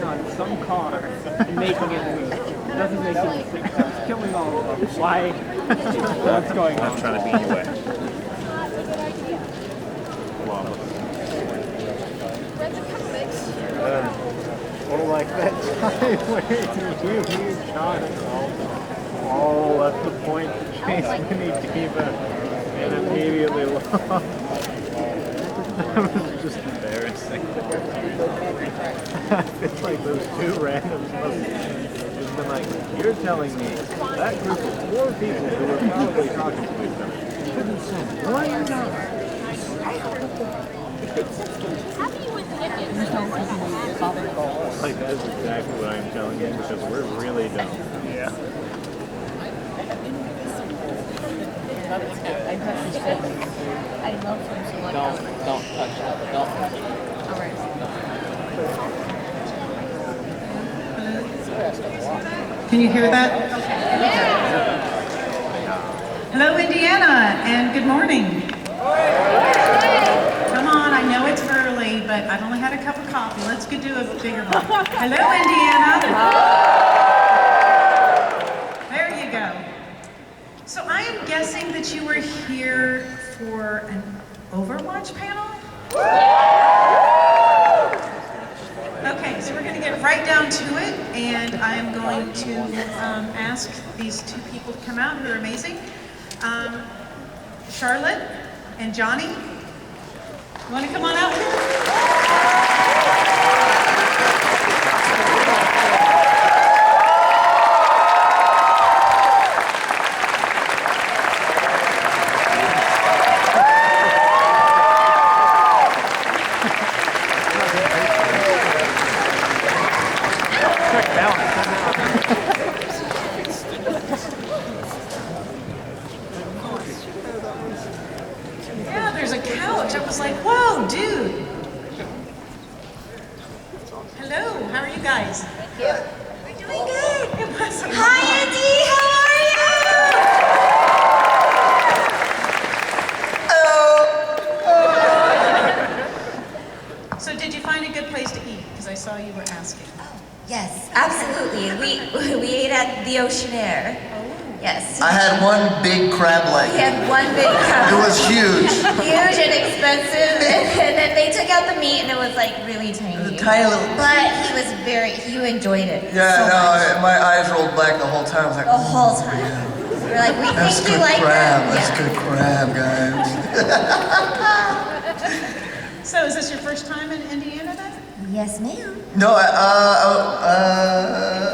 on some car and making it move. It doesn't make any sense. It's killing all of them. Why? What's going on? I'm trying to be in your way. Or like that time where you and John all left the point to chase Winnie D.Va and immediately lost. That was just embarrassing. I feel like those two randoms must have just been like, you're telling me that group of 4 people who were probably talking to each other couldn't send one guy. Like, that's exactly what I'm telling you, because we're really dumb. Yeah. I love him so much. Don't touch it. Don't touch it. All right. Can you hear that? Hello, Indiana, and good morning. Come on, I know it's early, but I've only had a cup of coffee. Let's go do a bigger one. Hello, Indiana. There you go. So I am guessing that you were here for an Overwatch panel? Okay, so we're going to get right down to it, and I'm going to ask these 2 people to come out who are amazing. Charlet and Jonny, you want to come on out here? Yeah, there's a couch. I was like, whoa, dude. Hello, how are you guys? We're doing good. Hi, Andy, how are you? So did you find a good place to eat? Because I saw you were asking. Yes, absolutely. We ate at the Ocean Air. Yes. I had one big crab leg. We had one big cup. It was huge. Huge and expensive, and then they took out the meat, and it was like really tiny. Tiny little. But you enjoyed it. Yeah, so much. my eyes rolled back the whole time. I was like, The whole time. We're like, we that's think you good like crab. that. That's good crab, guys. So is this your first time in Indiana then? Yes, ma'am. No,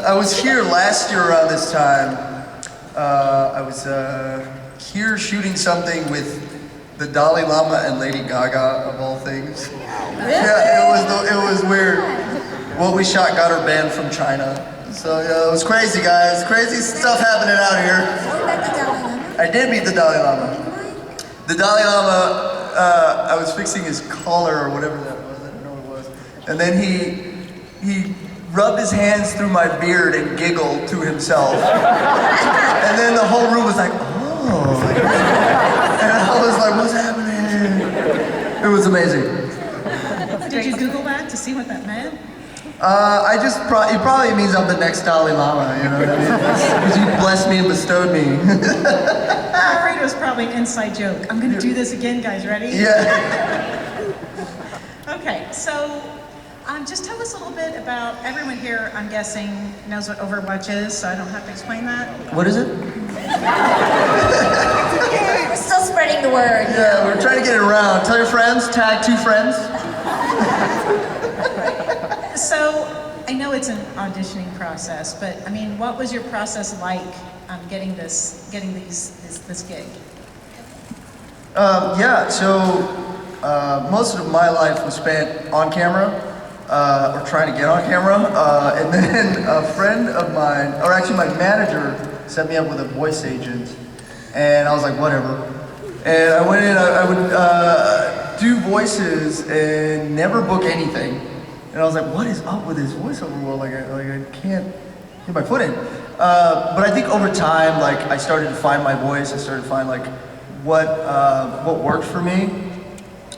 I was here last year around this time. I was here shooting something with the Dalai Lama and Lady Gaga, of all things. Yeah, it was weird. What we shot got her banned from China. So yeah, it was crazy, guys. Crazy stuff happening out here. You met the Dalai Lama? I did meet the Dalai Lama. The Dalai Lama, I was fixing his collar or whatever that was. I don't know what it was. And then he rubbed his hands through my beard and giggled to himself. And then the whole room was like, oh. And I was like, what's happening? It was amazing. Did you Google that to see what that meant? It probably means I'm the next Dalai Lama, you know what I mean? Because you blessed me and bestowed me. I'm afraid it was probably an inside joke. I'm gonna do this again, guys, ready? Yeah. Okay, so just tell us a little bit about, everyone here, I'm guessing, knows what Overwatch is, so I don't have to explain that. What is it? We're still spreading the word. Yeah, we're trying to get it around. Tell your friends, tag 2 friends. So, I know it's an auditioning process, but I mean, what was your process like getting this gig? Yeah, so most of my life was spent on camera, or trying to get on camera, and then a friend of mine, or actually my manager, set me up with a voice agent, and I was like, whatever. And I went in, I would do voices and never book anything. And I was like, what is up with this voiceover world? Like I can't get my foot in. But I think over time, like I started to find my voice. I started to find like what worked for me.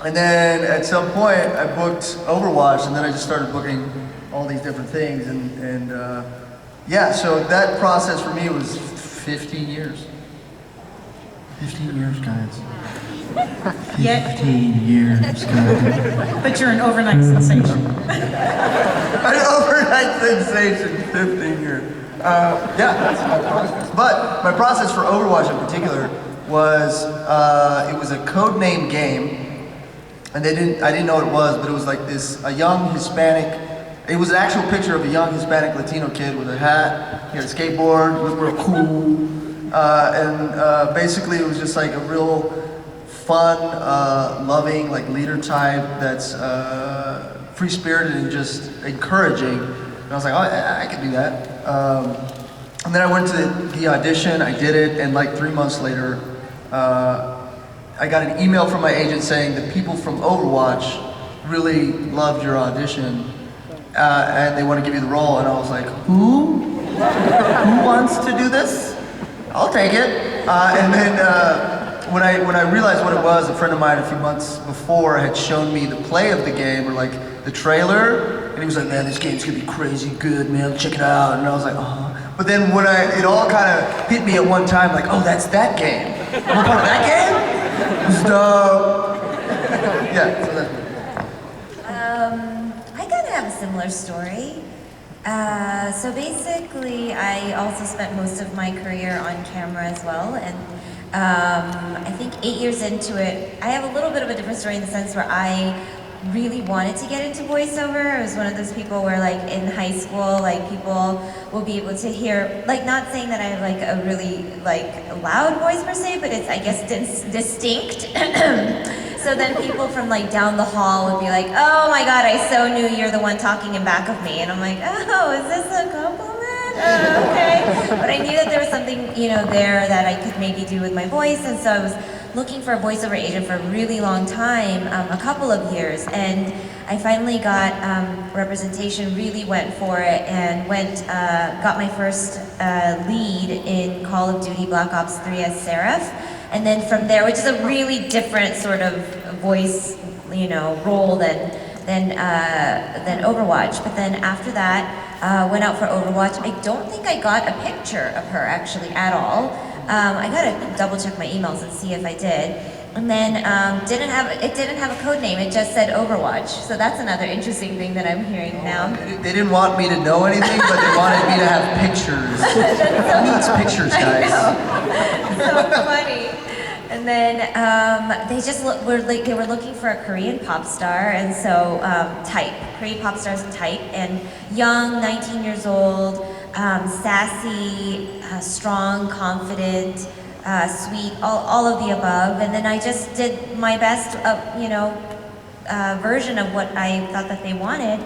And then at some point, I booked Overwatch, and then I just started booking all all these different things, and yeah, so that process for me was 15 years. 15 years, guys. Yet, 15 years, guys. but you're an overnight sensation. An overnight sensation, 15 years. Yeah, that's my process. But my process for Overwatch in particular was, it was a codename game, and I didn't know what it was, but it was like a young Hispanic, it was an actual picture of a young Hispanic Latino kid with a hat, he had a skateboard, he looked real cool, and basically it was just like a real fun, loving, like leader type that's free-spirited and just encouraging. And I was like, oh, I can do that. And then I went to the audition, I did it, and like 3 months later, I got an email from my agent saying that people from Overwatch really loved your audition, and they want to give you the role. And I was like, who? Who wants to do this? I'll take it. And then when I realized what it was, a friend of mine a few months before had shown me the play of the game, or like the trailer, and he was like, man, this game's gonna be crazy good, man, check it out. And I was like, oh. But then when it all kind of hit me at one time, like, oh, that's that game. I'm a part of that game? It's dope. Yeah, so that's me. I kind of have a similar story. So basically, I also spent most of my career on camera as well, and I think 8 years into it, I have a little bit of a different story in the sense where I really wanted to get into voiceover. I was one of those people where, like, in high school, like, people will be able to hear, like, not saying that I have like a really like loud voice per se, but it's, I guess, distinct. So then people from like down the hall would be like, oh my god, I so knew you're the one talking in back of me. And I'm like, oh, is this a compliment? Oh, okay. But I knew that there was something, you know, there that I could maybe do with my voice. And so I was looking for a voiceover agent for a really long time, a couple of years. And I finally got representation, really went for it, and got my first lead in Call of Duty Black Ops 3 as Seraph. And then from there, which is a really different sort of voice, you know, role than Overwatch. But then after that, went out for Overwatch. I don't think I got a picture of her actually at all. I gotta double check my emails and see if I did. And then it didn't have a code name. It just said Overwatch. So that's another interesting thing that I'm hearing now. They didn't want me to know anything, but they wanted me to have pictures. Who needs pictures, guys? So funny. And then they were looking for a Korean pop star, and so Korean pop stars type, and young, 19 years old, sassy, strong, confident, sweet, all of the above. And then I just did my best, version of what I thought that they wanted.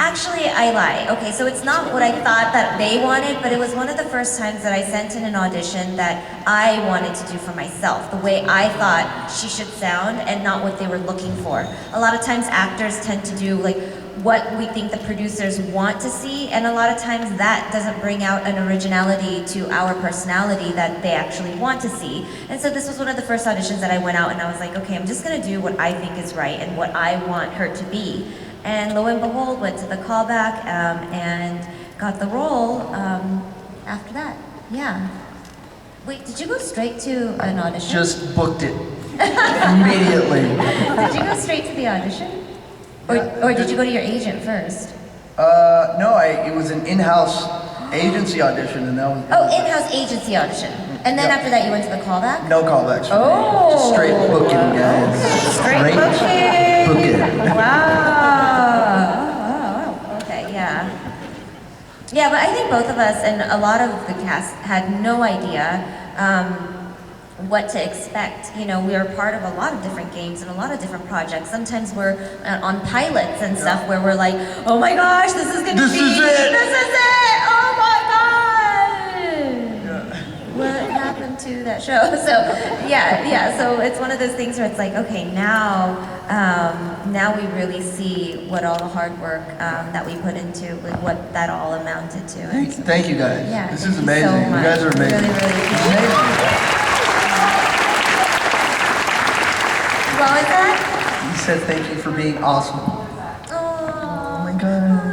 Actually, I lie. Okay, so it's not what I thought that they wanted, but it was one of the first times that I sent in an audition that I wanted to do for myself, the way I thought she should sound and not what they were looking for. A lot of times actors tend to do like what we think the producers want to see, and a lot of times that doesn't bring out an originality to our personality that they actually want to see. And so this was one of the first auditions that I went out and I was like, okay, I'm just gonna do what I think is right and what I want her to be. And lo and behold, went to the callback and got the role after that. Yeah. Wait, did you go straight to an audition? Just booked it immediately. Did you go straight to the audition? Or did you go to your agent first? No, it was an in-house agency audition, and that was... Oh, in-house agency audition. And then after that, you went to the callback? No callbacks. Oh! Just straight booking, guys. Okay, straight booking! Booking. Wow! Oh, okay, yeah. Yeah, but I think both of us and a lot of the cast had no idea what to expect. You know, we were part of a lot of different games and a lot of different projects. Sometimes we're on pilots and stuff where we're like, oh my gosh, this is gonna be, This is it! Oh my god! What happened to that show? So yeah, so it's one of those things where it's like, okay, now we really see what all the hard work that we put into, like what that all amounted to. Thank you guys. Yeah, this thank is you amazing. so much. You guys are amazing. Really, really appreciate it. What was that? You said thank you for being awesome. Oh my god.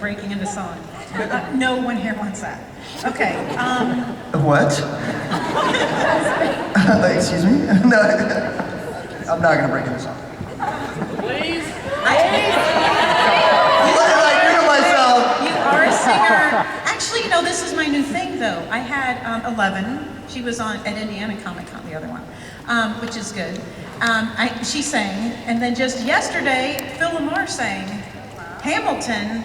breaking into song. No one here wants that. Okay. What? Excuse me? No, I'm not gonna break into song. Please? What did I do to myself? You are a singer. Actually, you know, this is my new thing, though. I had 11. She was on at Indiana Comic Con, the other one, which is good. She sang, and then just yesterday, Phil Lamar sang Hamilton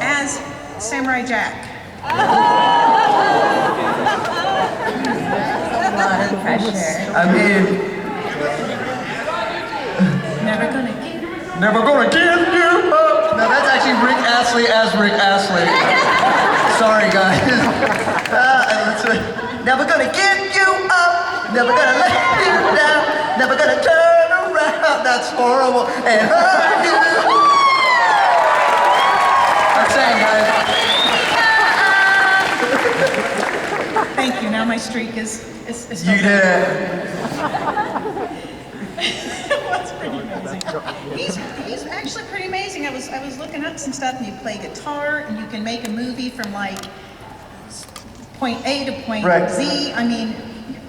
as Samurai Jack. A lot of pressure. I mean, Never gonna give. never gonna give you up. No, that's actually Rick Astley as Rick Astley. Sorry, guys. Never gonna give you up. Never gonna let you down. Never gonna turn around. That's horrible. And hurt you. I'm saying, guys. Thank you. Now my streak is You did it. That's pretty amazing. He's actually pretty amazing. I was looking up some stuff, and you play guitar, and you can make a movie from like point A to point Right. Z. I mean,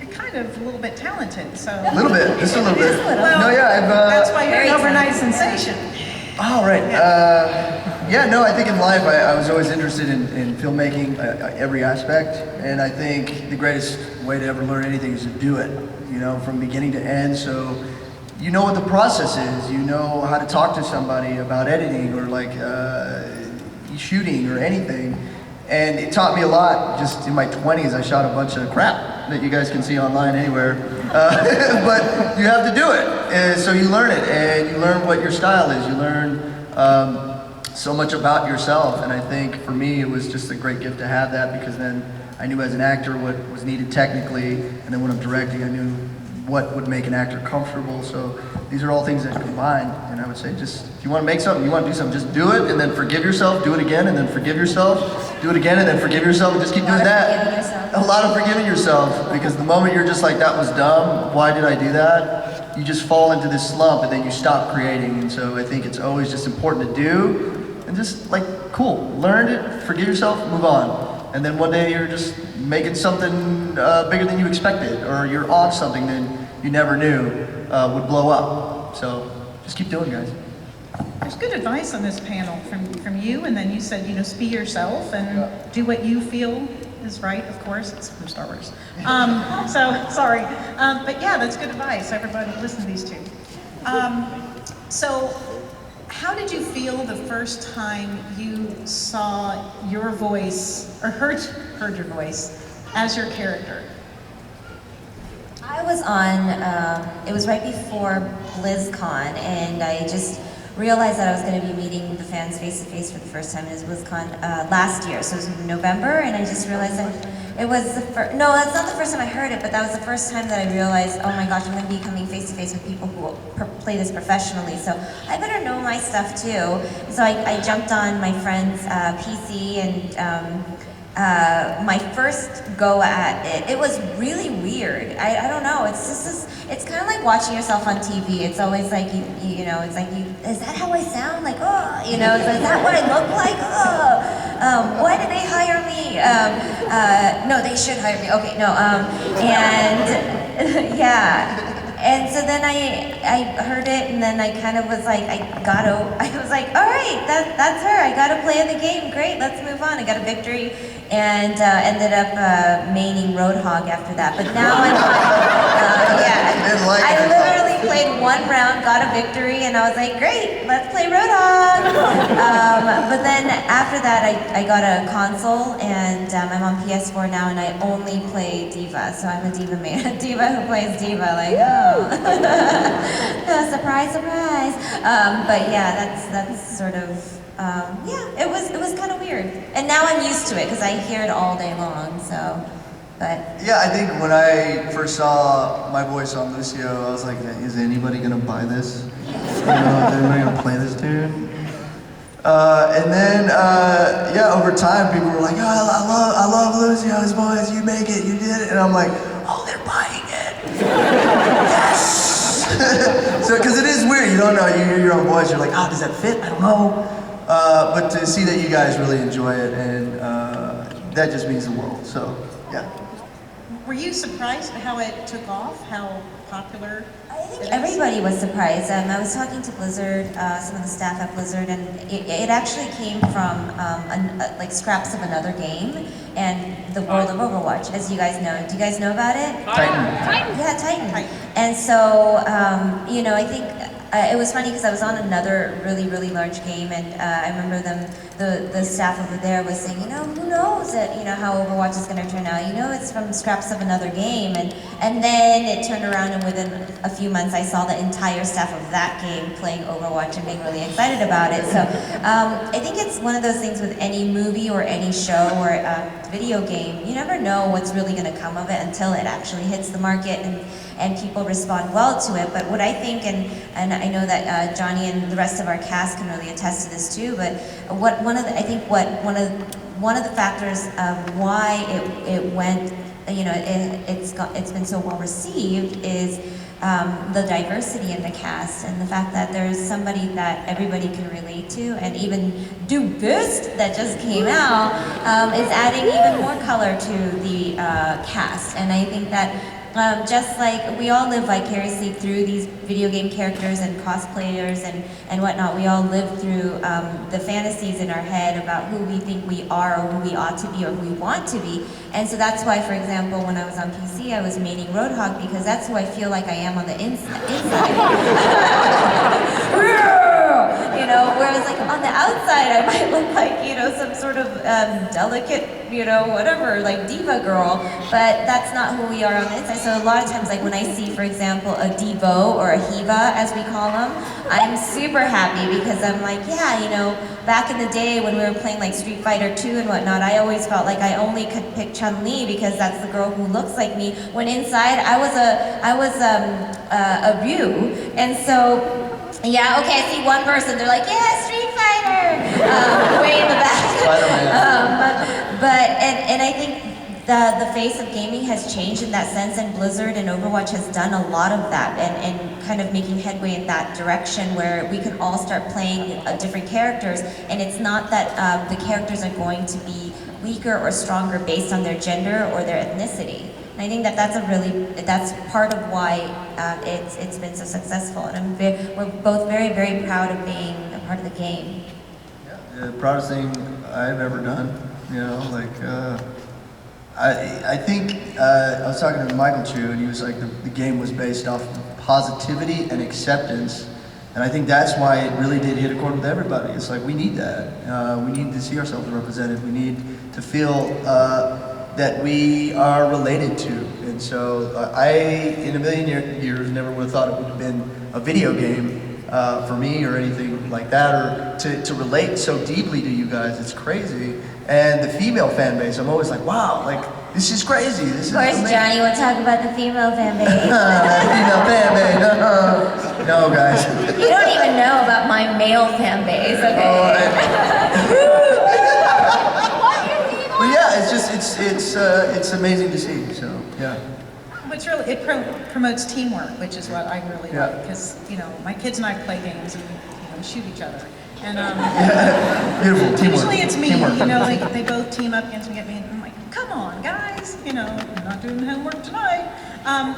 you're kind of a little bit talented. So A little bit, just a little bit. well, No, yeah, that's why you're very an overnight sensation. Oh, right. Yeah, no, I think in life I was always interested in filmmaking, every aspect, and I think the greatest way to ever learn anything is to do it, you know, from beginning to end. So you know what the process is, you know how to talk to somebody about editing or like shooting or anything. And it taught me a lot. Just in my 20s, I shot a bunch of crap that you guys can see online anywhere. But you have to do it. So you learn it, and you learn what your style is. You learn so much about yourself. And I think for me, it was just a great gift to have that, because then I knew as an actor what was needed technically, and then when I'm directing, I knew what would make an actor comfortable. So these are all things that combine. And I would say, just if you want to make something, you want to do something, just do it, and then forgive yourself. Do it again, and then forgive yourself. Do it again, and then forgive yourself, and just keep doing that. A lot of forgiving yourself, because the moment you're just like, that was dumb, why did I do that? You just fall into this slump, and then you stop creating. And so I think it's always just important to do, and just like, cool, learn it, forgive yourself, move on. And then one day you're just making something bigger than you expected, or you're on something that you never knew would blow up. So just keep doing, guys. There's good advice on this panel from you, and then you said, you know, be yourself and do what you feel is right. Of course, it's from Star Wars. So sorry, but yeah, that's good advice. Everybody, listen to these two. So, how did you feel the first time you saw your voice or heard your voice as your character? I was on, it was right before BlizzCon, and I just realized that I was going to be meeting the fans face to face for the first time. It was BlizzCon last year, so it was in November, and I just realized that it was the first, no, that's not the first time I heard it, but that was the first time that I realized, oh my gosh, I'm going to be coming face to face with people who play this professionally, so I better know my stuff too. So I jumped on my friend's PC, and my first go at it, it was really weird. I don't know, it's just this, it's kind of like watching yourself on TV. It's always like, you know, it's like, is that how I sound? Like, oh, you know, is that what I look like? Oh, why did they hire me? No, they should hire me. Okay, no, and yeah. And so then I heard it, and then I kind of was like, I was like, all right, that's her. I got to play in the game. Great, let's move on. I got a victory, and ended up maining Roadhog after that. But now I'm yeah. I literally played one round, got a victory, and I was like, great, let's play Roadhog. But then after that, I got a console, and I'm on PS4 now, and I only play D.Va. So I'm a D.Va man, D.Va who plays D.Va. Like, oh. Surprise, surprise. But yeah, that's sort of, yeah, it was kind of weird. And now I'm used to it because I hear it all day long, so, but. Yeah, I think when I first saw my voice on Lucio, I was like, is anybody gonna buy this? You know, is anybody gonna play this dude? And then, yeah, over time, people were like, oh, I love Lucio's voice, you make it, you did it. And I'm like, oh, they're buying it. Yes! So, because it is weird, you don't know, you hear your own voice, you're like, oh, does that fit? I don't know. But to see that you guys really enjoy it, and that just means the world. So, yeah. Were you surprised at how it took off? How popular? I think everybody was surprised. I was talking to Blizzard, some of the staff at Blizzard, and it actually came from like scraps of another game and the world of Overwatch, as you guys know. Do you guys know about it? Titan. Yeah, Titan. And so, you know, I think it was funny because I was on another really large game, and I remember the staff over there was saying, you know, who knows that, you know, how Overwatch is going to turn out. You know, it's from scraps of another game, and then it turned around, and within a few months, I saw the entire staff of that game playing Overwatch and being really excited about it. So I think it's one of those things with any movie or any show or video game. You never know what's really going to come of it until it actually hits the market and people respond well to it. But what I think, and I know that Jonny and the rest of our cast can really attest to this too, but one of the factors of why it went, you know, it's been so well received is the diversity in the cast, and the fact that there's somebody that everybody can relate to, and even Do Boost that just came out is adding even more color to the cast. And I think that just like we all live vicariously through these video game characters and cosplayers and whatnot, we all live through the fantasies in our head about who we think we are or who we ought to be or who we want to be. And so that's why, for example, when I was on PC, I was maining Roadhog, because that's who I feel like I am on the inside. You know, whereas like on the outside, I might look like, you know, some sort of delicate, you know, whatever, like D.Va girl, but that's not who we are on the inside. So a lot of times, like when I see, for example, a D.Va or a Hiva, as we call them, I'm super happy because I'm like, yeah, you know, back in the day when we were playing like Street Fighter 2 and whatnot, I always felt like I only could pick Chun-Li because that's the girl who looks like me, when inside I was a Ryu. And so, yeah, okay, I see one person, they're like, yeah, Street Fighter, way in the back. But I think the face of gaming has changed in that sense, and Blizzard and Overwatch has done a lot of that, and kind of making headway in that direction where we can all start playing different characters, and it's not that the characters are going to be weaker or stronger based on their gender or their ethnicity. And I think that that's part of why it's been so successful, and we're both very proud of being a part of the game. Yeah, the proudest thing I've ever done, you know, like, I think, I was talking to Michael Chu, and he was like, the game was based off of positivity and acceptance, and I think that's why it really did hit a chord with everybody. It's like, we need that. We need to see ourselves represented. We need to feel that we are related to. And so I, in a million years, never would have thought it would have been a video game for me or anything like that, or to relate so deeply to you guys. It's crazy. And the female fan base, I'm always like, wow, like, this is crazy. This is amazing. Of course, Jonny will talk about the female fan base. Female fan base. No, guys. You don't even know about my male fan base, okay? But yeah, it's just, it's amazing to see, so, yeah. It's really, it promotes teamwork, which is what I really like, because, you know, my kids and I play games and, you know, shoot each other. And Beautiful, teamwork. Usually it's me, Teamwork. you know, like they both team up against me, and I'm like, come on, guys, you know, I'm not doing homework tonight.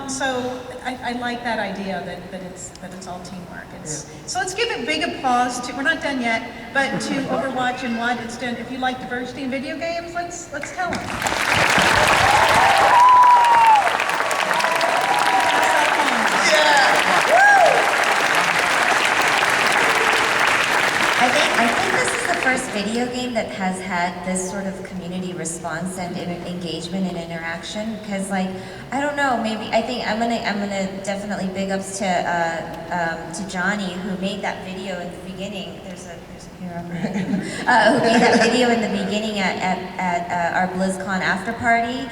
So I like that idea that it's all teamwork. So let's give a big applause to, we're not done yet, but to Overwatch and why it's done. If you like diversity in video games, let's tell them. I think this is the first video game that has had this sort of community response and engagement and interaction. Because, like, I don't know, maybe I think I'm gonna definitely big ups to Jonny, who made that video in the beginning. There's a hero who made that video in the beginning at our BlizzCon after party.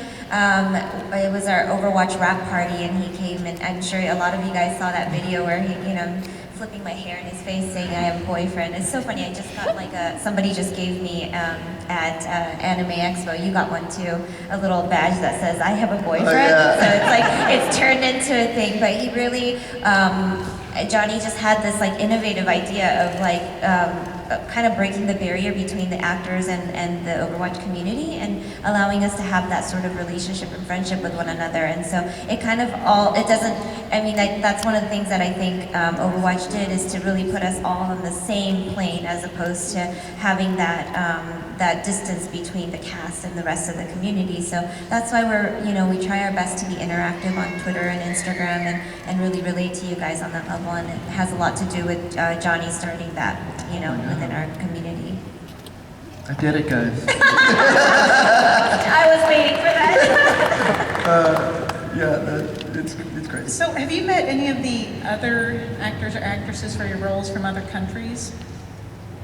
It was our Overwatch rap party, and he came, and I'm sure a lot of you guys saw that video where he, you know, flipping my hair in his face saying I have a boyfriend. It's so funny, I just got like somebody just gave me at Anime Expo, you got one too, a little badge that says I have a boyfriend. Oh, yeah. So it's like, it's turned into a thing, but he really, Jonny just had this like innovative idea of like, kind of breaking the barrier between the actors and the Overwatch community, and allowing us to have that sort of relationship and friendship with one another. And so it kind of that's one of the things that I think Overwatch did, is to really put us all on the same plane, as opposed to having that distance between the cast and the rest of the community. So that's why we try our best to be interactive on Twitter and Instagram, and really relate to you guys on that level. And it has a lot to do with Jonny starting that, within our community. I did it, guys. I was waiting for that. It's great. So have you met any of the other actors or actresses for your roles from other countries?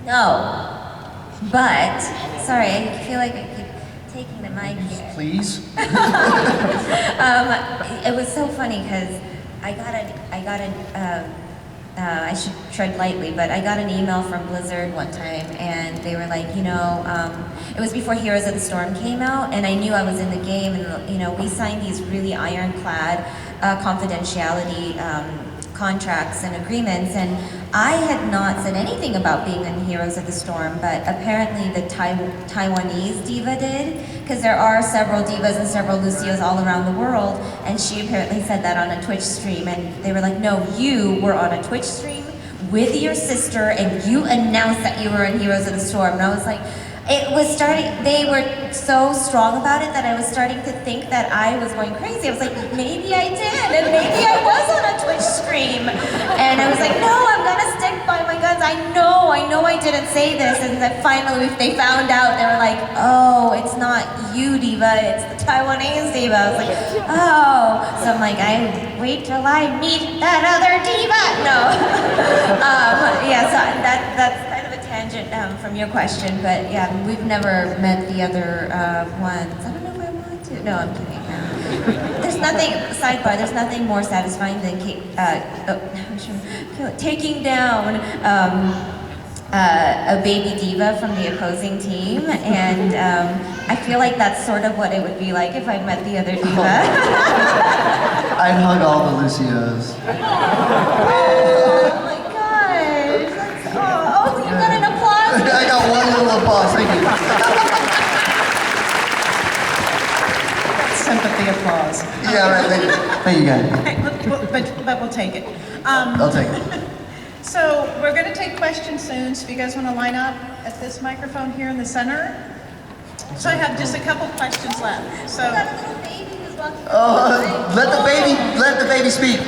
No, but, sorry, I feel like I keep taking the mic here. Please? It was so funny because I should tread lightly, but I got an email from Blizzard one time, and they were like, it was before Heroes of the Storm came out, and I knew I was in the game, and we signed these really ironclad confidentiality contracts and agreements, and I had not said anything about being in Heroes of the Storm, but apparently the Taiwanese D.Va did, because there are several D.Vas and several Lucios all around the world, and she apparently said that on a Twitch stream, and they were like, no, you were on a Twitch stream with your sister, and you announced that you were in Heroes of the Storm, and I was like, they were so strong about it that I was starting to think that I was going crazy. I was like, maybe I did, and maybe I was on a Twitch stream. And I was like, no, I'm gonna stick by my guns. I know I didn't say this. And then finally they found out, they were like, oh, it's not you, D.Va, it's the Taiwanese D.Va. I was like, oh. So I'm like, I wait till I meet that other D.Va. No. So that's kind of a tangent from your question, but yeah, we've never met the other ones. I don't know if I want to. No, I'm kidding. There's nothing, sidebar, there's nothing more satisfying than taking down a baby D.Va from the opposing team, and I feel like that's sort of what it would be like if I met the other D.Va. I'd hug all the Lucios. Oh my gosh, that's, you got an applause? I got one little applause, thank you. Sympathy applause. Yeah, right, thank you guys. But we'll take it. I'll take it. So we're going to take questions soon, so if you guys want to line up at this microphone here in the center. So I have just a couple questions left. So. I got a little baby who's walking. Let the baby speak.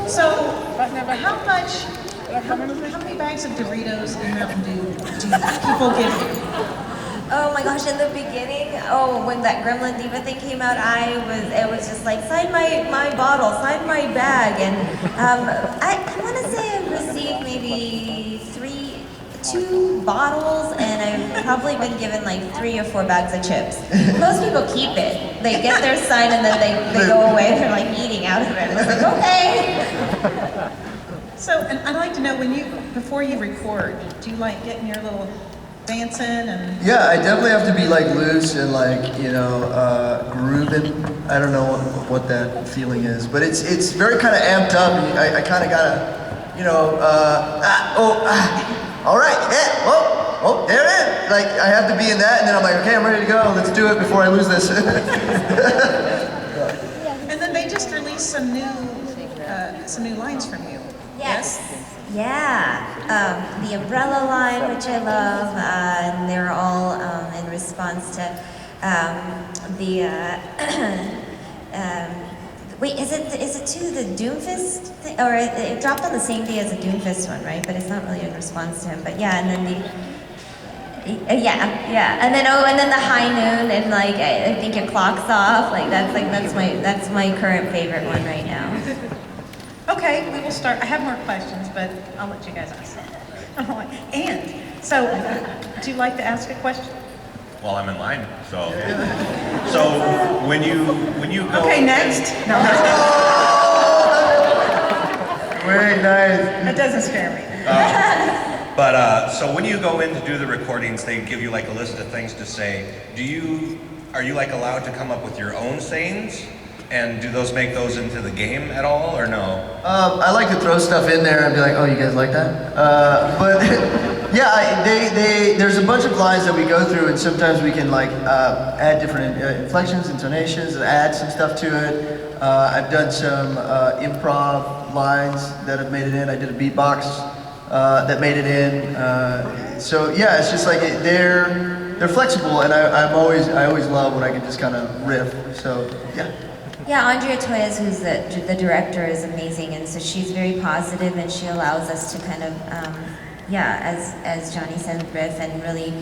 So, how many bags of Doritos and Mountain Dew do people give you? Oh my gosh, in the beginning, when that Gremlin D.Va thing came out, it was just like, sign my bottle, sign my bag, and I want to say I've received maybe 2 bottles, and I've probably been given like 3 or 4 bags of chips. Most people keep it. They get their sign and then they go away, they're like eating out of it. And it's like, okay. So, and I'd like to know, before you record, do you like getting your little dancing and? Yeah, I definitely have to be like loose and like, grooving. I don't know what that feeling is, but it's very kind of amped up. And I kind of gotta, all right, yeah, oh, there it is. Like, I have to be in that, and then I'm like, okay, I'm ready to go. Let's do it before I lose this. And then they just released some new lines from you. Yes. Yeah, the umbrella line, which I love, and they're all in response to wait, is it to the Doomfist thing? Or it dropped on the same day as the Doomfist one, right? But it's not really in response to him. But yeah, and then and then the high noon, and like I think your clock's off. That's my current favorite one right now. Okay, we will start. I have more questions, but I'll let you guys ask. And so, do you like to ask a question? Well, I'm in line, so when you go. Okay, next. No. Very nice. That doesn't scare me. So when you go in to do the recordings, they give you like a list of things to say. Are you like allowed to come up with your own sayings? And do those make those into the game at all, or no? I like to throw stuff in there and be like, oh, you guys like that? But yeah, there's a bunch of lines that we go through, and sometimes we can like add different inflections, intonations, and add some stuff to it. I've done some improv lines that have made it in. I did a beatbox that made it in. So yeah, it's just like they're flexible, and I always love when I can just kind of riff. So yeah. Yeah, Andrea Toyes, who's the director, is amazing, and so she's very positive, and she allows us to kind of, as Johnny said, riff and really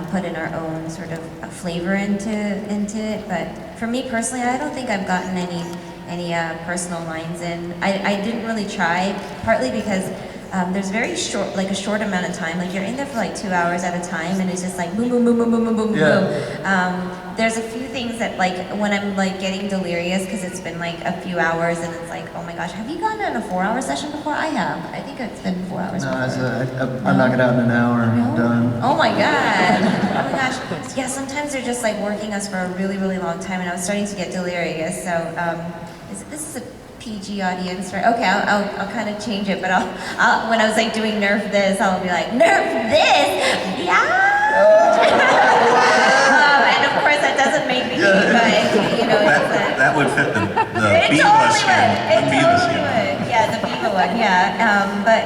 put in our own sort of flavor into it. But for me personally, I don't think I've gotten any personal lines in. I didn't really try, partly because there's very short, like a short amount of time. Like you're in there for like 2 hours at a time, and it's just like boom, boom, boom, boom, boom, boom, boom, boom. There's a few things that like when I'm like getting delirious because it's been like a few hours and it's like, oh my gosh, have you gone on a 4-hour session before? I have. I think it's been 4 hours. No, I'm knocking out in an hour. No? Done. Oh my god. Oh my gosh. Yeah, sometimes they're just like working us for a really, really long time, and I was starting to get delirious. So this is a PG audience, right? Okay, I'll kind of change it, but I'll when I was like doing nerf this, I'll be like, nerf this, yeah. And of course that doesn't make me but you know that would fit the it D.Va totally skin. would. It The D.Va totally skin. would. Yeah, the D.Va one. Yeah, but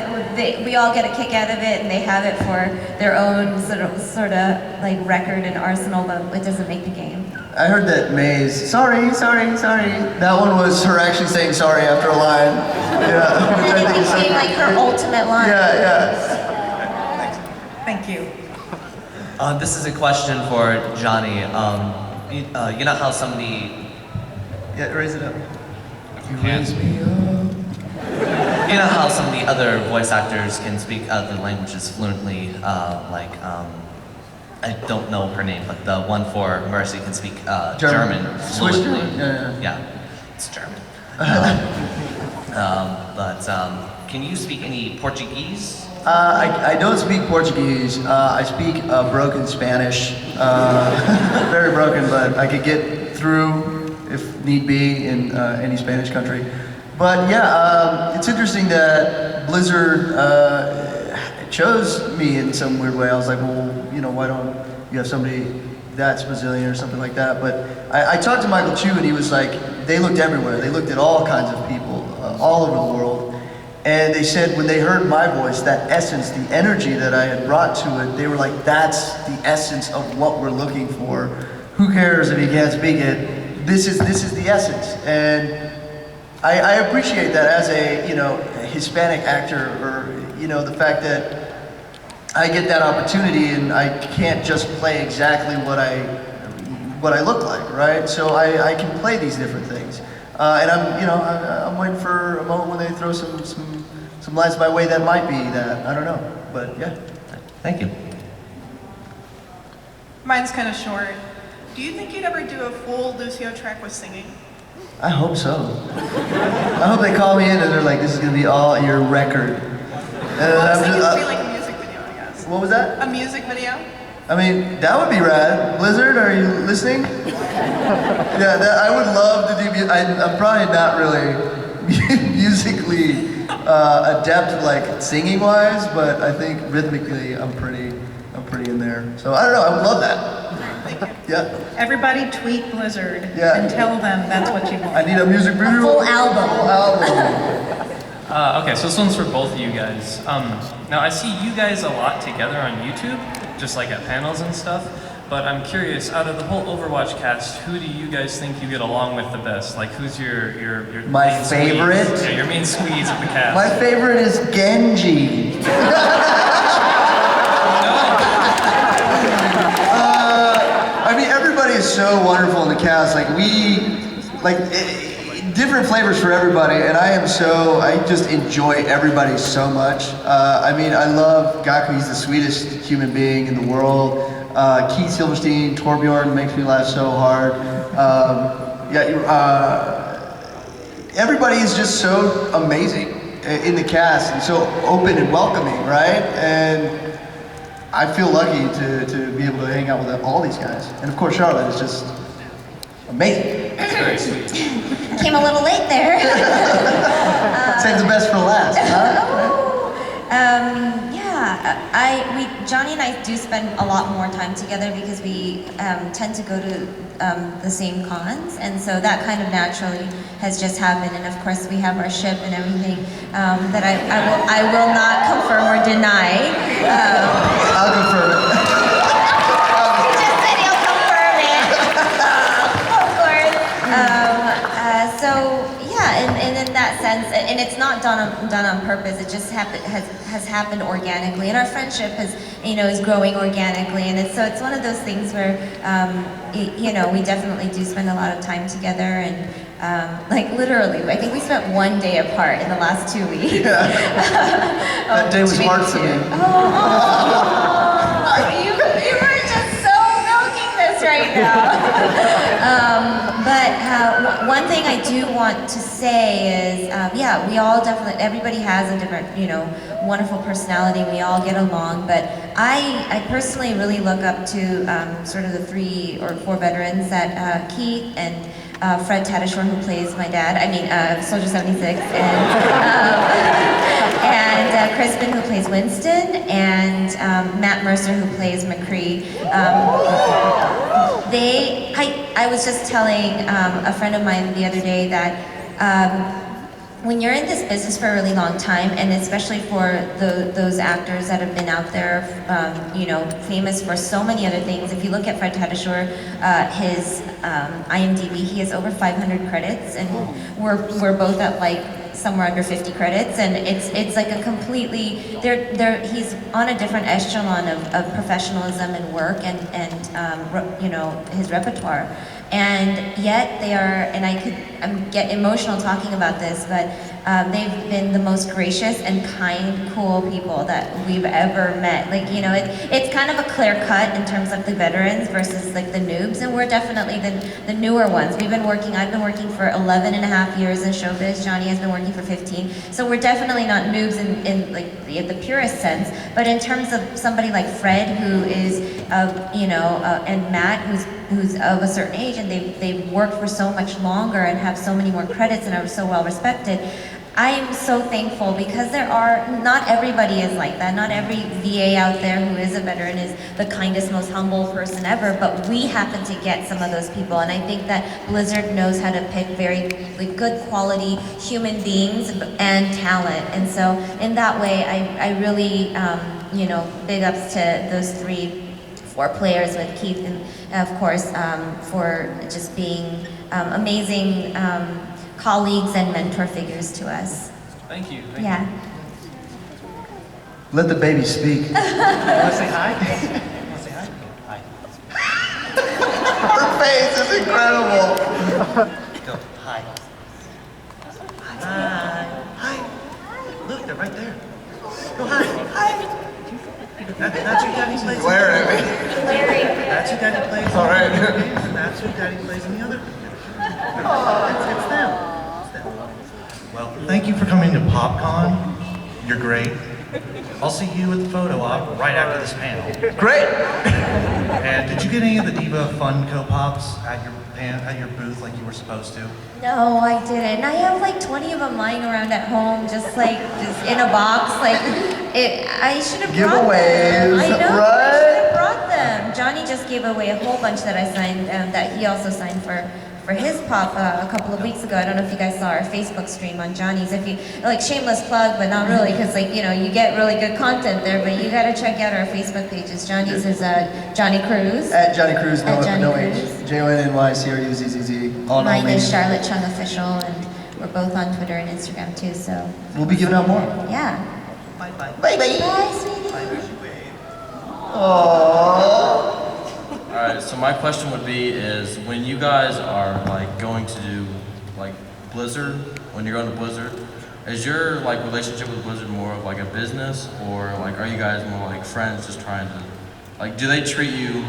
we all get a kick out of it, and they have it for their own sort of like record and arsenal, but it doesn't make the game. I heard that May's sorry. That one was her actually saying sorry after a line. Yeah, which I And think it is so became like her ultimate line. Yeah. Thank you. This is a question for Johnny. You know how somebody... Yeah, raise it up. You raise me up. You know how some of the other voice actors can speak other languages fluently, I don't know her name, but the one for Mercy can speak German Swiss fluently. German? Yeah. Yeah, it's German. Can you speak any Portuguese? I don't speak Portuguese. I speak broken Spanish. Very broken, but I could get through if need be in any Spanish country. But yeah, it's interesting that Blizzard chose me in some weird way. I was like, well, you know, why don't you have somebody that's Brazilian or something like that? But I talked to Michael Chu, and he was like, they looked everywhere. They looked at all kinds of people all over the world. And they said when they heard my voice, that essence, the energy that I had brought to it, they were like, that's the essence of what we're looking for. Who cares if you can't speak it? This is the essence. And I appreciate that as a, you know, Hispanic actor, or, you know, the fact that I get that opportunity and I can't just play exactly what I look like, right? So I can play these different things. And I'm waiting for a moment when they throw some lines my way that might be that. I don't know, but yeah. Thank you. Mine's kind of short. Do you think you'd ever do a full Lucio track with singing? I hope so. I hope they call me in and they're like, this is gonna be all your record. And Well, I I'm was thinking just, it'd be like a music video, I guess. what was that? A music video? I mean, that would be rad. Blizzard, are you listening? Yeah, I would love to do. I'm probably not really musically adept, like singing wise, but I think rhythmically, I'm pretty in there. So I don't know. I would love that. Thank you. Yeah. Everybody tweet Blizzard Yeah. and tell them that's what you want. I need a music video. full album. Full album. Okay, so this one's for both of you guys. Now I see you guys a lot together on YouTube, just like at panels and stuff, but I'm curious, out of the whole Overwatch cast, who do you guys think you get along with the best? Like, who's your My main favorite? squeeze? Yeah, your main squeeze of the cast. My favorite is Genji. I mean, everybody is so wonderful in the cast. Different flavors for everybody, and I just enjoy everybody so much. I mean, I love Gaku, he's the sweetest human being in the world. Keith Silverstein, Torbjorn makes me laugh so hard. Everybody is just so amazing in the cast and so open and welcoming, right? And I feel lucky to be able to hang out with all these guys. And of course, Charlotte is just Amazing. It's very sweet. Came a little late there. Save the best for last, huh? Jonny and I do spend a lot more time together because we tend to go to the same cons, and so that kind of naturally has just happened. And of course, we have our ship and everything that I will not confirm or deny. I'll confirm it. He just said he'll confirm it. Of course. So yeah, and in that sense, and it's not done on purpose. It just has happened organically, and our friendship is growing organically, and it's one of those things where we definitely do spend a lot of time together, and like literally, I think we spent one day apart in the last 2 weeks. Yeah. That day was hard for me. You were just so milking this right now. But one thing I do want to say is, we all definitely, everybody has a different, wonderful personality. We all get along, but I personally really look up to sort of the 3 or 4 veterans that Keith and Fred Tatasciore, who plays my dad, Soldier 76, and Crispin, who plays Winston, and Matt Mercer, who plays McCree. I was just telling a friend of mine the other day that when you're in this business for a really long time, and especially for those actors that have been out there, famous for so many other things. If you look at Fred Tatasciore, his IMDb, he has over 500 credits, and we're both at like somewhere under 50 credits, and it's like a completely, he's on a different echelon of professionalism and work and his repertoire. And yet they are, and I get emotional talking about this, but they've been the most gracious and kind, cool people that we've ever met. Like, it's kind of a clear cut in terms of the veterans versus like the noobs, and we're definitely the newer ones. I've been working for 11 and a half years in showbiz. Jonny has been working for 15. So we're definitely not noobs in like the purest sense, but in terms of somebody like Fred, who is, and Matt, who's of a certain age, and they've worked for so much longer and have so many more credits and are so well respected. I am so thankful because not everybody is like that. Not every VA out there who is a veteran is the kindest, most humble person ever, but we happen to get some of those people, and I think that Blizzard knows how to pick very good quality human beings and talent, and so in that way, I really, big ups to those 3-4 players with Keith and of course for just being amazing colleagues and mentor figures to us. Thank you. Yeah. Let the baby speak. Want to say hi? Want to say hi? Hi. Her face is incredible. Go, hi. Hi. Hi. Look, they're right there. Go hi. Hi. That's who Daddy plays. Glare at me. That's who Daddy plays. All right. And that's who Daddy plays in the other. It's them. Well, thank you for coming to PopCon. You're great. I'll see you at the photo op right after this panel. Great. And did you get any of the D.Va Funko Pops at your booth like you were supposed to? No, I didn't. I have like 20 of them lying around at home, just in a box. I should have brought them. I know, right? I should have brought them. Jonny just gave away a whole bunch that I signed, that he also signed for his pop a couple of weeks ago. I don't know if you guys saw our Facebook stream on Jonny's. If you shameless plug, but not really, because you get really good content there. But you gotta check out our Facebook pages. Jonny's is Jonny Cruz. At Jonny Cruz, At Jonny no Cruz. H. JONNYCRUZZZ. All Mine names. is Charlet Chung Official, and we're both on Twitter and Instagram too. So We'll be giving out more. yeah. Bye bye. Bye bye. Bye, sweetie. Aww. Alright, so my question would be is when you guys are going to do Blizzard, when you're going to Blizzard, is your relationship with Blizzard more of a business, or are you guys more friends just trying to do they treat you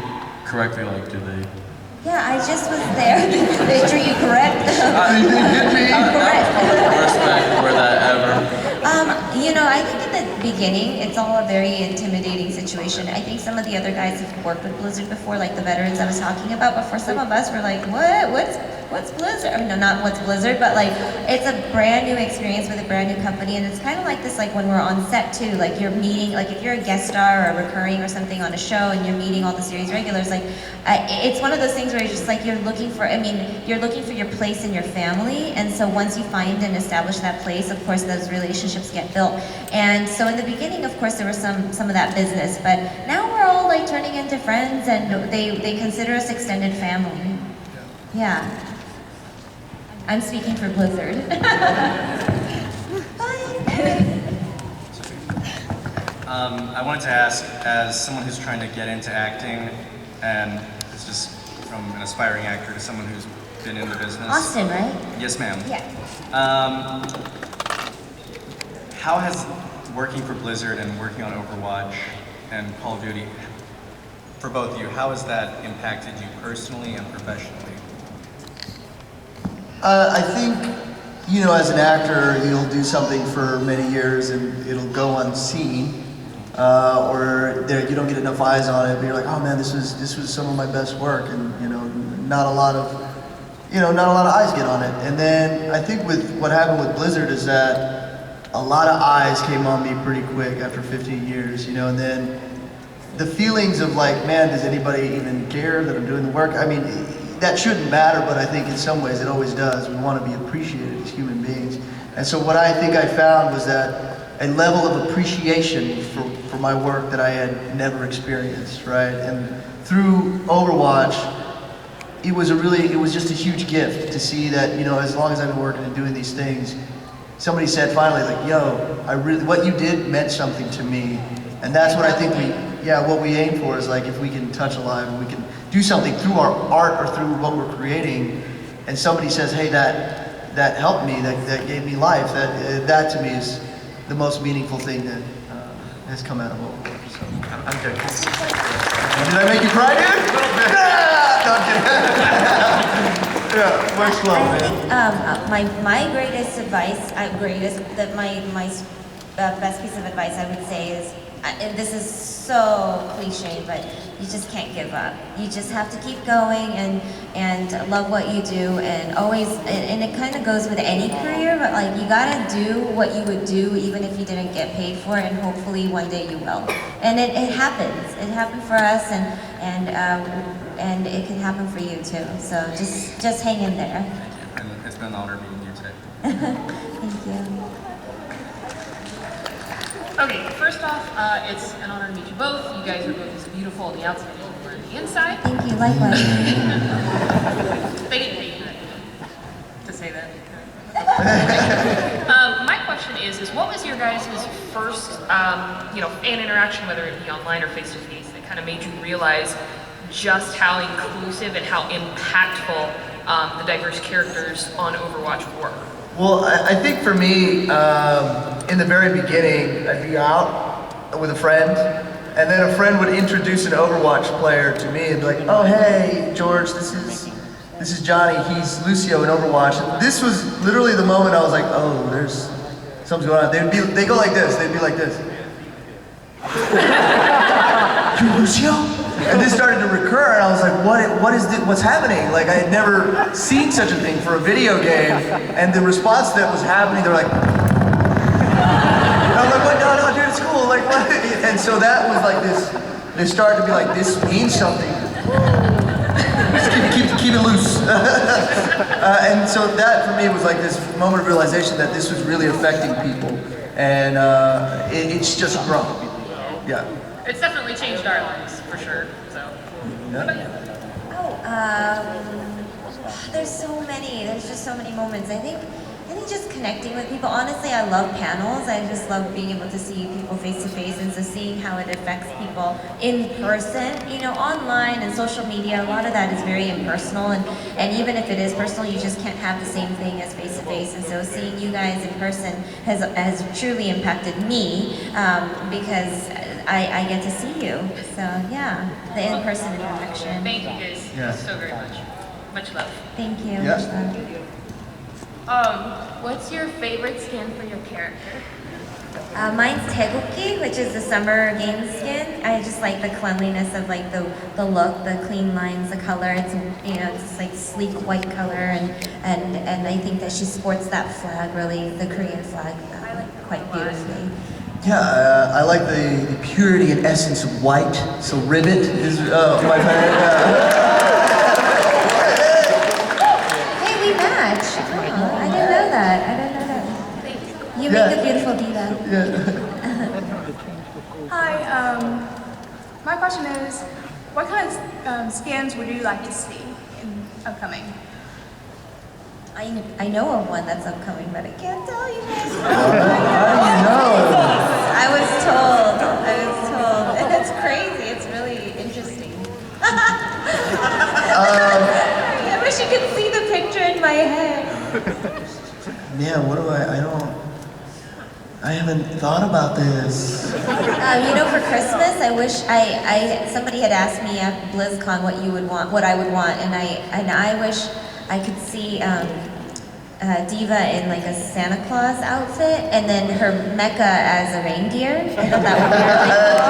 correctly? Do they? Yeah, I just was there. They treat you correct. They hit me. Correct. Respect for that ever. I think in the beginning, it's all a very intimidating situation. I think some of the other guys have worked with Blizzard before, like the veterans I was talking about, but for some of us, we're like, what's Blizzard? I mean, no, not what's Blizzard, but like, it's a brand new experience with a brand new company, and it's kind of like this, like when we're on set too, like you're meeting, like if you're a guest star or recurring or something on a show and you're meeting all the series regulars, like, it's one of those things where you're just like, you're looking for your place in your family, and so once you find and establish that place, of course, those relationships get built. And so in the beginning, of course, there was some of that business, but now we're all like turning into friends, and they consider us extended family. Yeah. I'm speaking for Blizzard. I wanted to ask, as someone who's trying to get into acting, and it's just from an aspiring actor to someone who's been in the business. Austin, right? Yes, ma'am. Yeah. How has working for Blizzard and working on Overwatch and Call of Duty, for both of you, how has that impacted you personally and professionally? I think, you know, as an actor, you'll do something for many years and it'll go unseen, or you don't get enough eyes on it. But you're like, oh man, this was some of my best work, and you know, not a lot of eyes get on it. And then I think with what happened with Blizzard is that a lot of eyes came on me pretty quick after 15 years, you know, and then the feelings of like, man, does anybody even care that I'm doing the work? I mean, that shouldn't matter, but I think in some ways it always does. We want to be appreciated as human beings. And so what I think I found was that a level of appreciation for my work that I had never experienced, right? And through Overwatch, it was just a huge gift to see that, you know, as long as I've been working and doing these things, somebody said finally, like, yo, what you did meant something to me. And that's what I think what we aim for is like, if we can touch a life and we can do something through our art or through what we're creating, and somebody says, hey, that helped me, that gave me life, that to me is the most meaningful thing that has come out of Overwatch. So I'm good. Did I make you cry, dude? No, I'm kidding. Yeah, we're slow, man. My greatest advice, my best piece of advice I would say is, and this is so cliche, but you just can't give up. You just have to keep going and love what you do, and always, and it kind of goes with any career, but like you gotta do what you would do even if you didn't get paid for it, and hopefully one day you will. And it happens. It happened for us, and it can happen for you too. So just hang in there. And it's been an honor meeting you today. Thank you. Okay, first off, it's an honor to meet you both. You guys are both as beautiful on the outside as you are on the inside. Thank you, likewise. They didn't pay you to say that. My question is what was your guys' first, fan interaction, whether it be online or face-to-face, that kind of made you realize just how inclusive and how impactful the diverse characters on Overwatch were? Well, I think for me, in the very beginning, I'd be out with a friend, and then a friend would introduce an Overwatch player to me and be like, oh hey, George, this is Johnny, he's Lucio in Overwatch. And this was literally the moment I was like, oh, there's something's going on. They go like this, they'd be like this. You're Lucio? And this started to recur, and I was like, what's happening? Like, I had never seen such a thing for a video game, and the response that was happening, they're like, and I was like, what, no, dude, it's cool, like, what? And so that was like this, they started to be like, this means something. Just keep it loose. And so that, for me, was like this moment of realization that this was really affecting people, and it's just grown. Yeah. It's definitely changed our lives, for sure, so. Yeah. There's just so many moments. I think just connecting with people. Honestly, I love panels. I just love being able to see people face to face, and so seeing how it affects people in person. You know, online and social media, a lot of that is very impersonal, and even if it is personal, you just can't have the same thing as face to face. And so seeing you guys in person has truly impacted me, because I get to see you. So yeah, the in-person interaction. Thank you guys so very much. Much love. Thank you. Yeah. Much love. What's your favorite skin for your character? Mine's Taeguki, which is the summer game skin. I just like the cleanliness of like the look, the clean lines, the color. It's it's like sleek white color, and I think that she sports that flag really, the Korean flag, quite beautifully. Yeah, I like the purity and essence of white. So rivet is my favorite. Hey, we match. Oh, I didn't know that. You make a beautiful D.Va. Hi, my question is, what kind of skins would you like to see in upcoming? I know of one that's upcoming, but I can't tell you guys. I was told. And it's crazy. It's really interesting. I wish you could see the picture in my head. Yeah, what do I haven't thought about this. For Christmas, I wish somebody had asked me at BlizzCon what I would want, and I wish I could see D.Va in like a Santa Claus outfit, and then her mecha as a reindeer. I thought that would be really cool.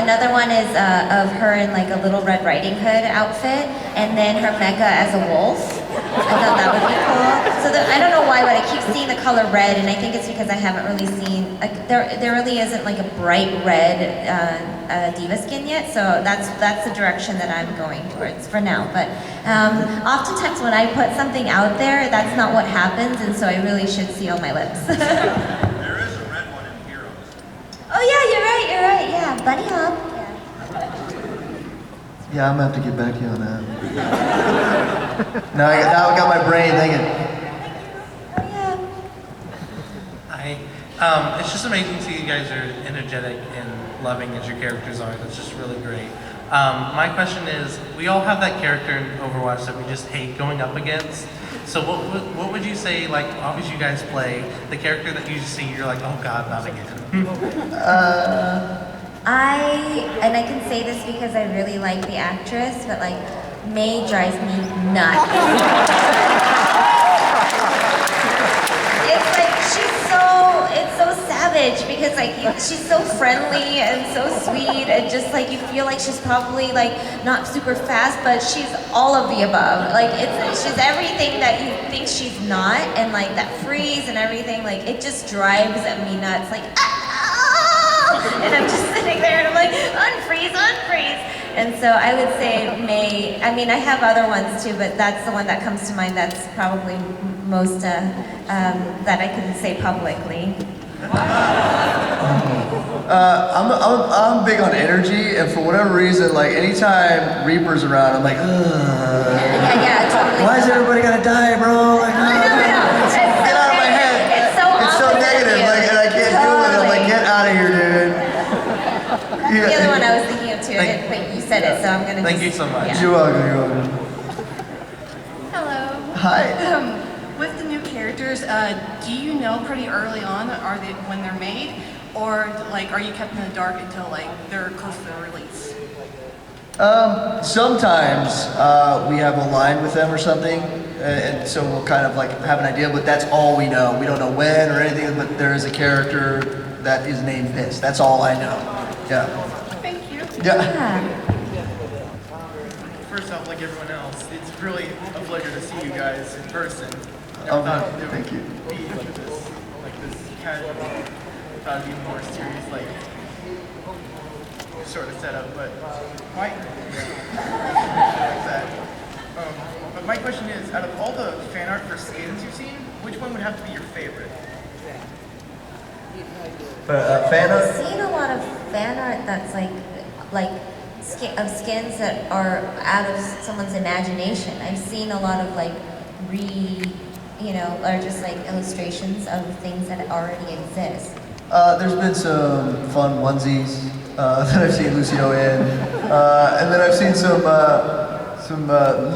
Another one is of her in like a Little Red Riding Hood outfit, and then her mecha as a wolf. I thought that would be cool. So I don't know why, but I keep seeing the color red, and I think it's because I haven't really seen, there really isn't like a bright red D.Va skin yet, so that's the direction that I'm going towards for now. But oftentimes when I put something out there, that's not what happens, and so I really should seal my lips. There is a red one in Heroes. Oh yeah, you're right, yeah, bunny hop. Yeah, I'm gonna have to get back to you on that. Now I got my brain thinking. Hi. It's just amazing to see you guys are energetic and loving as your characters are. That's just really great. My question is, we all have that character in Overwatch that we just hate going up against. So what would you say, like, obviously you guys play, the character that you just see, you're like, oh God, not again. And I can say this because I really like the actress, but like, May drives me nuts. It's like, it's so savage because like, she's so friendly and so sweet and just like, you feel like she's probably like, not super fast, but she's all of the above. Like, she's everything that you think she's not, and like, that freeze and everything, like, it just drives me nuts. Like, and I'm just sitting there and I'm like, unfreeze. And so I would say May. I mean, I have other ones too, but that's the one that comes to mind that's probably most that I couldn't say publicly. I'm big on energy, and for whatever reason, like anytime Reaper's around, I'm like, ugh. Yeah, totally. Why is everybody gotta die, bro? Like, I know. Get out of my head. It's so negative, like, and I can't deal with it. I'm like, get out of here, dude. That's the other one I was thinking of too. But you said it, so I'm gonna. Thank you so much. Yeah. You're welcome. Hello. Hi. With the new characters, do you know pretty early on when they're made, or like are you kept in the dark until like they're close to the release? Sometimes we have a line with them or something, and so we'll kind of like have an idea, but that's all we know. We don't know when or anything, but there is a character that is named this. That's all I know. Yeah. Thank you. Yeah. First off, like everyone else, it's really a pleasure to see you guys in person. Thank you. Be like this casual, thought it'd be more serious, like sort of setup, but like that. But my question is, out of all the fan art for skins you've seen, which one would have to be your favorite? Fan art? I've seen a lot of fan art that's of skins that are out of someone's imagination. I've seen a lot of like or just like illustrations of things that already exist. There's been some fun onesies that I've seen Lucio in, and then I've seen some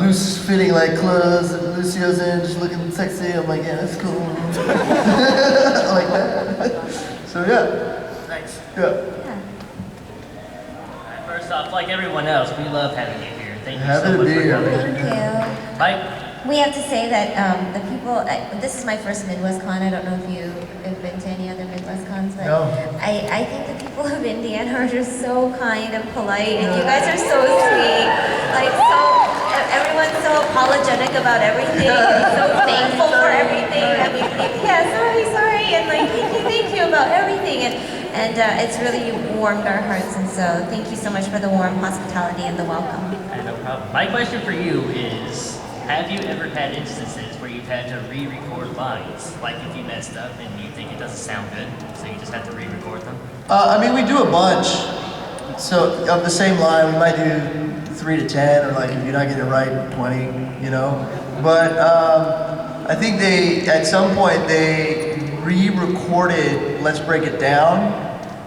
loose fitting like clothes that Lucio's in, just looking sexy. I'm like, yeah, that's cool. I like that. So yeah. Thanks. Yeah. First off, like everyone else, we love having you here. Thank you Happy so to much be for here. coming. Thank you. Like We have to say that the people, this is my first Midwest Con. I don't know if you have been to any other Midwest cons, but No. I think the people of Indiana are just so kind and polite, and you guys are so sweet. Like, everyone's so apologetic about everything, and so thankful for everything. I mean, yeah, sorry, and like, thank you about everything. And it's really warmed our hearts, and so thank you so much for the warm hospitality and the welcome. No problem. My question for you is, have you ever had instances where you've had to re-record lines? Like if you messed up and you think it doesn't sound good, so you just have to re-record them? I mean, we do a bunch. So of the same line, we might do 3 to 10, or like if you're not getting it right, 20, you know? But I think at some point, they re-recorded Let's Break It Down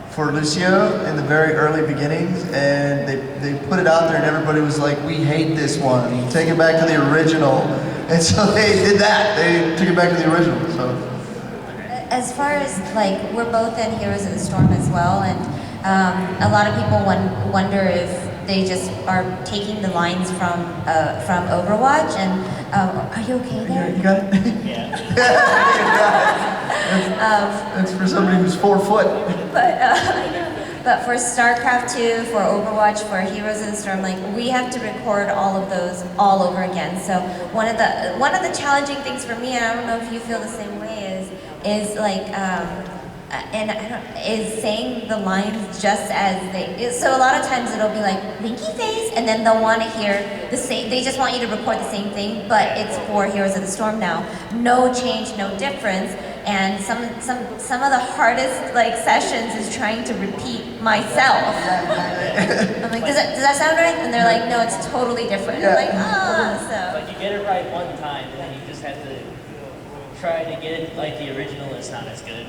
for Lucio in the very early beginnings, and they put it out there and everybody was like, we hate this one, take it back to the original. And so they did that, they took it back to the original, so. As far as, like, we're both in Heroes of the Storm as well, and a lot of people wonder if they just are taking the lines from Overwatch, and are you okay there? You got it? Yeah. That's for somebody who's 4 foot. But for StarCraft 2, for Overwatch, for Heroes of the Storm, like, we have to record all of those all over again. So one of the challenging things for me, and I don't know if you feel the same way, is like is saying the lines just as they. So a lot of times it'll be like winky face, and then they'll want to hear the same. They just want you to record the same thing, but it's for Heroes of the Storm now. No change, no difference. And some of the hardest like sessions is trying to repeat myself. I'm like, does that sound right? And they're like, no, it's totally different. I'm like, so. But you get it right one time, and then you just have to try to get it like the original. It's not as good.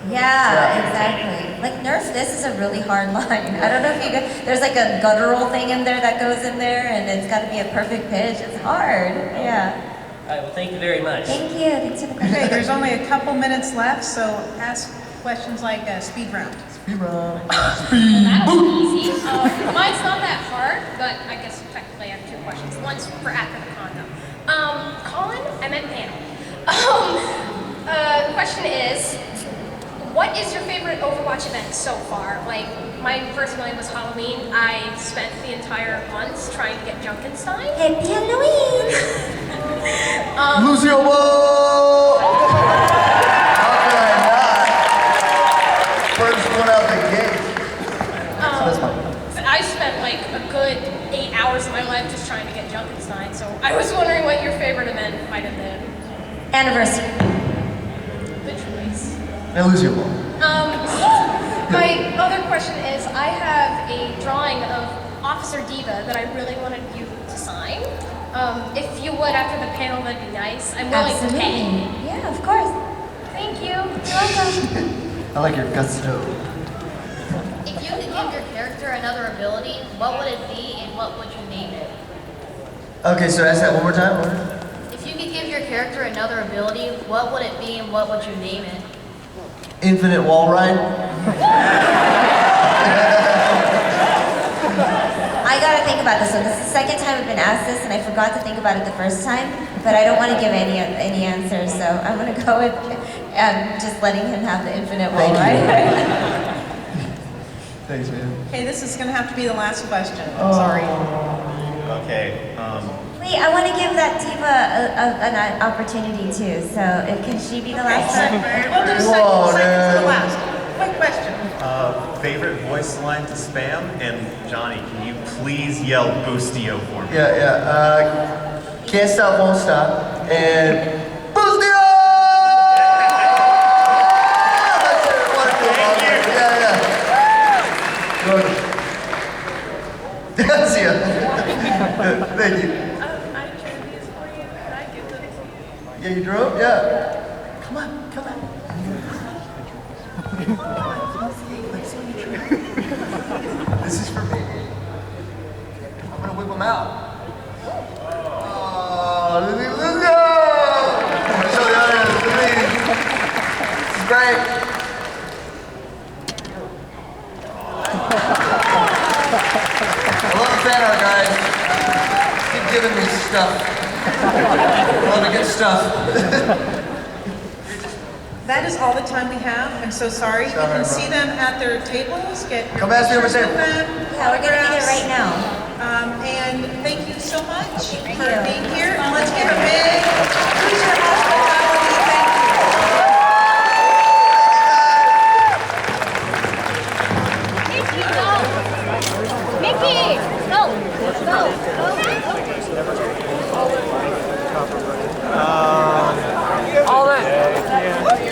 Yeah, exactly. Like Nerf, this is a really hard line. I don't know if you guys, there's like a guttural thing in there that goes in there, and it's got to be a perfect pitch. It's hard. Yeah. All right, well, thank you very much. Thank you. Thanks for the question. Okay, there's only a couple minutes left, so ask questions like speed round. Speed round. That was easy. Mine's not that hard, but I guess technically I have 2 questions. One's for after the con, though. Colin, I meant panel. The question is, what is your favorite Overwatch event so far? Like, my first one was Halloween. I spent the entire month trying to get Junkenstein. Happy Halloween! Lucio, whoa! How could I not? First one out the gate. So that's fine. I spent like a good 8 hours of my life just trying to get Junkenstein, so I was wondering what your favorite event might have been. Anniversary. Good choice. And Lucio, whoa. My other question is, I have a drawing of Officer D.Va that I really wanted you to sign. If you would, after the panel, that'd be nice. I'm willing to pay. Yeah, of course. Thank you. You're welcome. I like your gusto. If you could give your character another ability, what would it be and what would you name it? Okay, so ask that one more time. If you could give your character another ability, what would it be and what would you name it? Infinite wall ride. I gotta think about this one. This is the second time I've been asked this, and I forgot to think about it the first time. But I don't want to give any answers, so I'm gonna go with just letting him have the infinite wall ride. Thanks, man. Okay, this is gonna have to be the last question. Oh. Sorry. Okay. Wait, I want to give that D.Va an opportunity too. So can she be the last one? We'll do second to the last. Quick question. Favorite voice line to spam? And Johnny, can you please yell Boostio for me? Yeah. Can't stop, won't stop. And Boostio! That's it. Wonderful. Yeah. That's you. Thank you. Yeah, you drove? Yeah. Come on. This is for me. I'm gonna whip them out. Oh, let's go! I'm gonna show the audience the lead. This is great. I love the fan art, guys. Keep giving me stuff. All the good stuff. That is all the time we have. I'm so sorry. You can see them at their tables. Get your Come ask me over pictures with there. them. Yeah, we're gonna be there right now. And thank you so much for being here. And let's give a big Hoosier